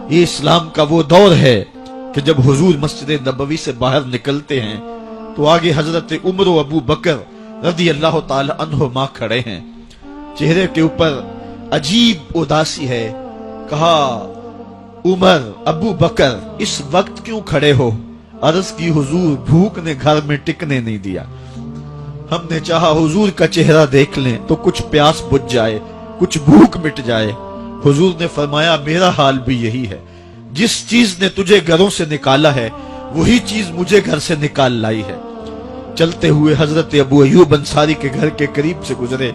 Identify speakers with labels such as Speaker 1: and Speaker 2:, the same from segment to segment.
Speaker 1: یہ اسلام کا وہ دور ہے کہ جب حضور مسجد نبوی سے باہر نکلتے ہیں تو آگے حضرت عمر و ابو بکر رضی اللہ تعالی عنہما کھڑے ہیں. چہرے کے اوپر عجیب اداسی ہے. کہا عمر ابو بکر اس وقت کیوں کھڑے ہو؟ عرض کی حضور بھوک نے گھر میں ٹکنے نہیں دیا. ہم نے چاہا حضور کا چہرہ دیکھ لیں تو کچھ پیاس بجھ جائے، کچھ بھوک مٹ جائے. حضور نے فرمایا میرا حال بھی یہی ہے. جس چیز نے تجھے گھروں سے نکالا ہے وہی چیز مجھے گھر سے نکال لائی ہے. چلتے ہوئے حضرت ابو ایوب انصاری کے گھر کے قریب سے گزرے.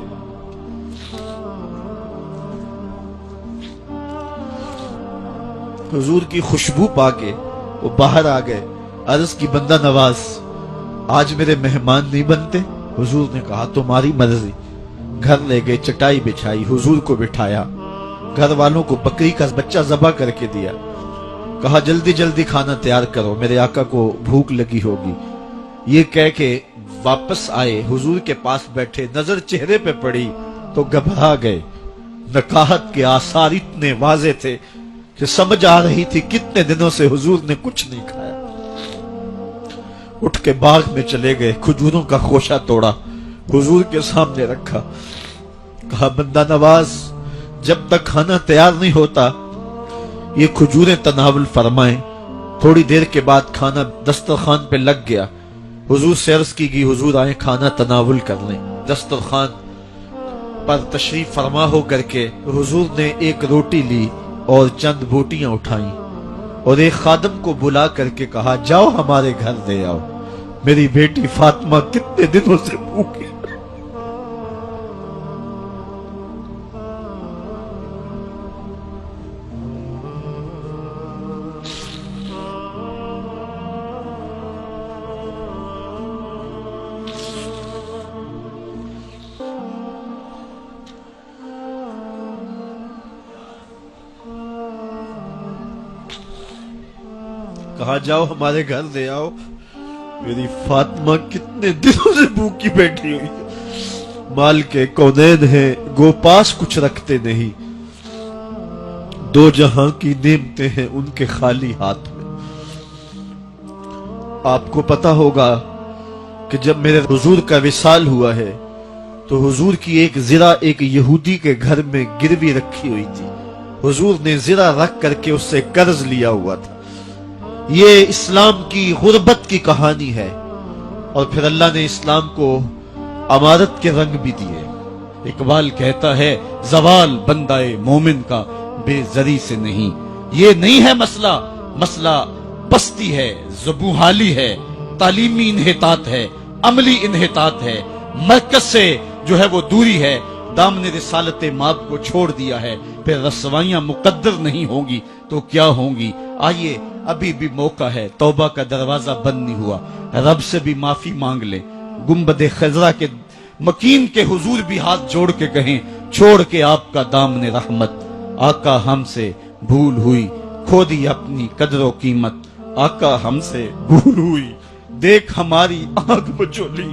Speaker 1: حضور کی خوشبو پا کے وہ باہر آ گئے. عرض کی بندہ نواز آج میرے مہمان نہیں بنتے؟ حضور نے کہا تمہاری مرضی. گھر لے گئے، چٹائی بچھائی، حضور کو بٹھایا، گھر والوں کو بکری کا بچہ ذبح کر کے دیا. کہا جلدی جلدی کھانا تیار کرو، میرے آقا کو بھوک لگی ہوگی. یہ کہہ کے واپس آئے، حضور کے پاس بیٹھے، نظر چہرے پہ پڑی تو گھبرا گئے. نکاحت کے آثار اتنے واضح تھے کہ سمجھ آ رہی تھی کتنے دنوں سے حضور نے کچھ نہیں کھایا. اٹھ کے باغ میں چلے گئے، کھجوروں کا خوشہ توڑا، حضور کے سامنے رکھا. کہا بندہ نواز جب تک کھانا تیار نہیں ہوتا یہ کھجوریں تناول فرمائیں. تھوڑی دیر کے بعد کھانا دسترخوان پہ لگ گیا. حضور سے عرض کی گئی حضور آئیں کھانا تناول کر لیں. دسترخوان پر تشریف فرما ہو کر کے حضور نے ایک روٹی لی اور چند بوٹیاں اٹھائیں اور ایک خادم کو بلا کر کے کہا جاؤ ہمارے گھر دے آؤ، میری بیٹی فاطمہ کتنے دنوں سے بھوکی. کہا جاؤ ہمارے گھر دے آؤ، میری فاطمہ کتنے دنوں سے بھوکی بیٹھی ہوئی ہے. مال کے کونین ہیں گو پاس کچھ رکھتے نہیں، دو جہاں کی نعمتیں ہیں ان کے خالی ہاتھ میں. آپ کو پتا ہوگا کہ جب میرے حضور کا وصال ہوا ہے تو حضور کی ایک زرہ ایک یہودی کے گھر میں گروی رکھی ہوئی تھی. حضور نے زرہ رکھ کر کے اس سے قرض لیا ہوا تھا. یہ اسلام کی غربت کی کہانی ہے اور پھر اللہ نے اسلام کو امارت کے رنگ بھی دیے. اقبال کہتا ہے زوال بندہ مومن کا بے زری سے نہیں. یہ نہیں ہے مسئلہ، مسئلہ پستی ہے، زبوحالی ہے، تعلیمی انحطاط ہے، عملی انحطاط ہے، مرکز سے جو ہے وہ دوری ہے. دامن رسالت ماب کو چھوڑ دیا ہے، پھر رسوائیاں مقدر نہیں ہوں گی تو کیا ہوں گی. آئیے ابھی بھی موقع ہے، توبہ کا دروازہ بند نہیں ہوا، رب سے بھی معافی مانگ لے. گنبد خضرا کے مکین کے حضور بھی ہاتھ جوڑ کے کہیں چھوڑ کے آپ کا دامن رحمت. آقا ہم سے بھول ہوئی، کھو دی اپنی قدر و قیمت. آقا ہم سے بھول ہوئی، دیکھ ہماری آنکھ مچولی،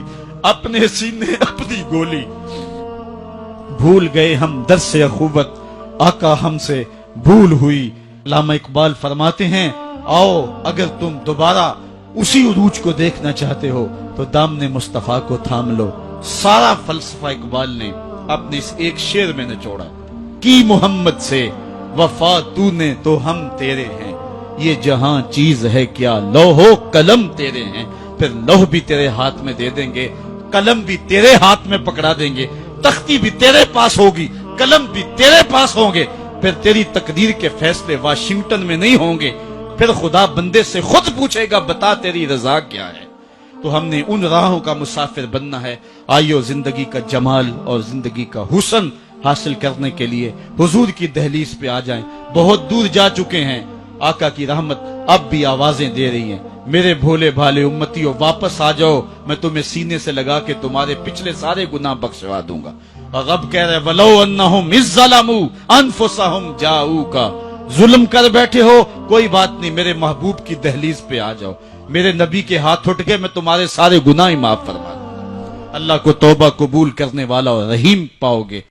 Speaker 1: اپنے سینے اپنی گولی. بھول گئے ہم درس اخوت، آقا ہم سے بھول ہوئی. علامہ اقبال فرماتے ہیں آؤ اگر تم دوبارہ اسی عروج کو دیکھنا چاہتے ہو تو دامن مصطفیٰ کو تھام لو. سارا فلسفہ اقبال نے اپنے اس ایک شعر میں نچوڑا. کی محمد سے وفا تو نے تو ہم تیرے ہیں، یہ جہاں چیز ہے کیا لوح و قلم تیرے ہیں. پھر لوح بھی تیرے ہاتھ میں دے دیں گے، قلم بھی تیرے ہاتھ میں پکڑا دیں گے، تختی بھی تیرے پاس ہوگی، قلم بھی تیرے پاس ہوں گے. پھر تیری تقدیر کے فیصلے واشنگٹن میں نہیں ہوں گے، پھر خدا بندے سے خود پوچھے گا بتا تیری رضا کیا ہے. تو ہم نے ان راہوں کا مسافر بننا ہے. آئیو زندگی کا جمال اور زندگی کا حسن حاصل کرنے کے لیے حضور کی دہلیز پہ آ جائیں. بہت دور جا چکے ہیں، آقا کی رحمت اب بھی آوازیں دے رہی ہیں. میرے بھولے بھالے امتیوں واپس آ جاؤ، میں تمہیں سینے سے لگا کے تمہارے پچھلے سارے گناہ بخشوا دوں گا. اور رب کہہ رہے وَلَوْ أَنَّهُمْ إِذْ ظَلَمُوا أَنفُسَهُمْ جَاءُوكَ. ظلم کر بیٹھے ہو کوئی بات نہیں، میرے محبوب کی دہلیز پہ آ جاؤ. میرے نبی کے ہاتھ اٹھ کے میں تمہارے سارے گناہ معاف فرما دوں. اللہ کو توبہ قبول کرنے والا اور رحیم پاؤ گے.